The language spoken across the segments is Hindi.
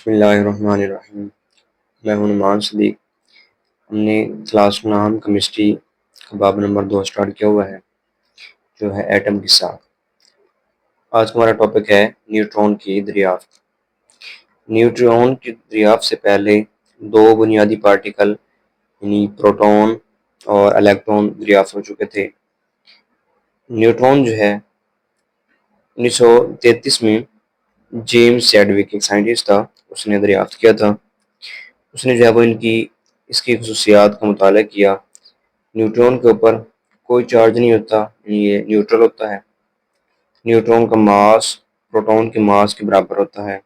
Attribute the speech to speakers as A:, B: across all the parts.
A: बिस्मिल्लाहिर्रहमानिर्रहीम। मैं हूं नुमान सदीक। हमने क्लास नाम केमिस्ट्री का बाब नंबर 2 स्टार्ट किया हुआ है, जो है एटम के साथ। आज का हमारा टॉपिक है न्यूट्रॉन की दरियाफ्त। न्यूट्रॉन की दरियाफ्त से पहले दो बुनियादी पार्टिकल यानी प्रोटॉन और इलेक्ट्रॉन दरियाफ्त हो चुके थे। न्यूट्रॉन जो है 1933 में जेम्स चैडविक एक साइंटिस्ट था, उसने दरियाफ्त किया था। उसने जो है वो इसकी खसूसियात का मुताला किया। न्यूट्रॉन के ऊपर कोई चार्ज नहीं होता, ये न्यूट्रल होता है। न्यूट्रॉन का मास प्रोटॉन के मास के बराबर होता है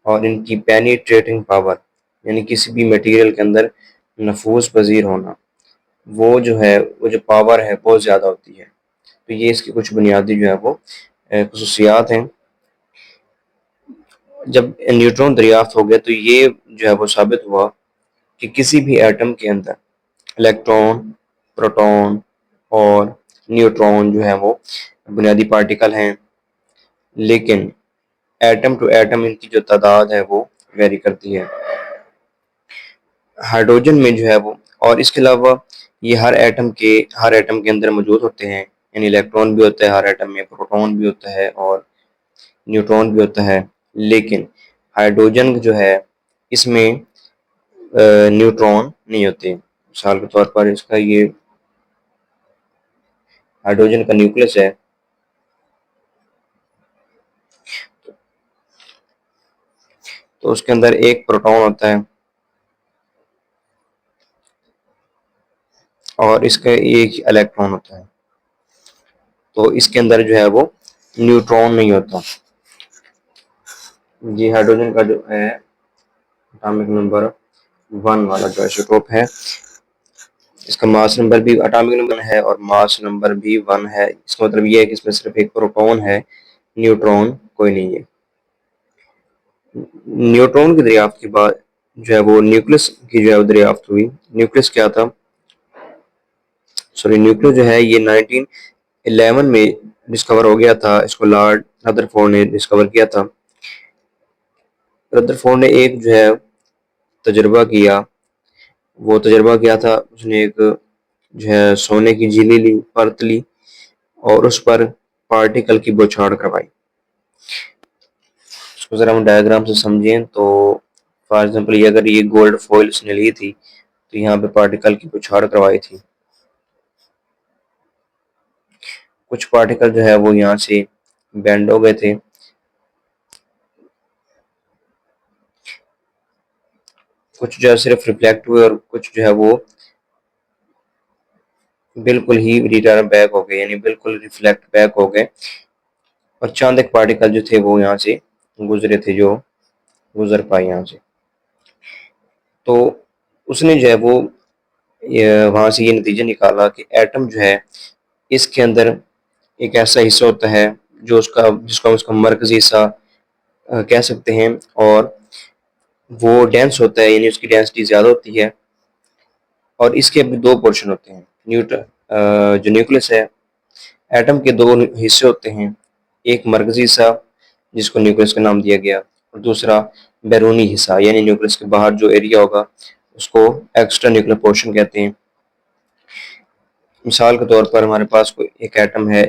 A: और इनकी पेनिट्रेटिंग पावर यानी किसी भी मटेरियल के अंदर नफूस पजीर होना, वो जो पावर है बहुत ज़्यादा होती है। तो ये इसकी कुछ बुनियादी जो है वो खसूसियात हैं। जब न्यूट्रॉन दरियाफ्त हो गया तो ये जो है वो साबित हुआ कि किसी भी एटम के अंदर इलेक्ट्रॉन, प्रोटॉन और न्यूट्रॉन जो है वो बुनियादी पार्टिकल हैं, लेकिन एटम टू एटम इनकी जो तादाद है वो वेरी करती है। हाइड्रोजन में जो है वो, और इसके अलावा ये हर एटम के अंदर मौजूद होते हैं, यानी इलेक्ट्रॉन भी होता है हर एटम में, प्रोटॉन भी होता है और न्यूट्रॉन भी होता है। लेकिन हाइड्रोजन जो है इसमें न्यूट्रॉन नहीं होते। मिसाल के तौर पर इसका ये हाइड्रोजन का न्यूक्लियस है, तो उसके अंदर एक प्रोटॉन होता है और इसका एक इलेक्ट्रॉन होता है। तो इसके अंदर जो है वो न्यूट्रॉन नहीं होता। ये हाइड्रोजन का जो है एटॉमिक नंबर 1 वाला जो आइसोटोप है, इसका मास नंबर भी एटॉमिक नंबर है और मास नंबर भी 1 है। इसका मतलब ये है कि इसमें सिर्फ एक प्रोटॉन है, न्यूट्रॉन कोई नहीं है। न्यूट्रॉन की दरियाफ्त के बाद जो है वो न्यूक्लियस की जो है वो दरियाफ्त हुई। न्यूक्लियस क्या था? न्यूक्लियस जो है ये 1911 में डिस्कवर हो गया था। इसको लॉर्ड रदरफोर्ड ने डिस्कवर किया था। रदरफोर्ड ने एक जो है तजुर्बा किया। वो तजुर्बा किया था, उसने एक जो है सोने की झिल्ली ली, परत ली और उस पर पार्टिकल की बौछार करवाई। इसको जरा हम डायग्राम से समझें तो फॉर एग्जाम्पल ये अगर ये गोल्ड फॉइल उसने ली थी तो यहाँ पे पार्टिकल की बौछार करवाई थी। कुछ पार्टिकल जो है वो यहाँ से बेंड हो गए थे, कुछ जो है सिर्फ रिफ्लेक्ट हुए और कुछ जो है वो बिल्कुल ही रिटर्न बैक हो गए, यानी बिल्कुल रिफ्लेक्ट बैक हो गए। और चंद एक पार्टिकल जो थे वो यहाँ से गुजरे थे, जो गुजर पाए यहाँ से। तो उसने जो है वो वहां से ये नतीजा निकाला कि एटम जो है इसके अंदर एक ऐसा हिस्सा होता है जो उसका जिसको हम उसका मरकजी हिस्सा कह सकते हैं, और वो डेंस होता है, यानी उसकी डेंसिटी ज़्यादा होती है। और इसके भी दो पोर्शन होते हैं। जो न्यूक्लियस है, एटम के दो हिस्से होते हैं, एक मरकजी हिस्सा जिसको न्यूक्लियस का नाम दिया गया, और दूसरा बैरूनी हिस्सा यानी न्यूक्लियस के बाहर जो एरिया होगा उसको एक्स्ट्रा न्यूक्लियर पोर्शन कहते हैं। मिसाल के तौर पर हमारे पास कोई एक एटम है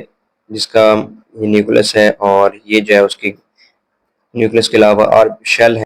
A: जिसका ये न्यूक्लियस है और ये जो है उसकी न्यूक्लियस के अलावा और शेल है।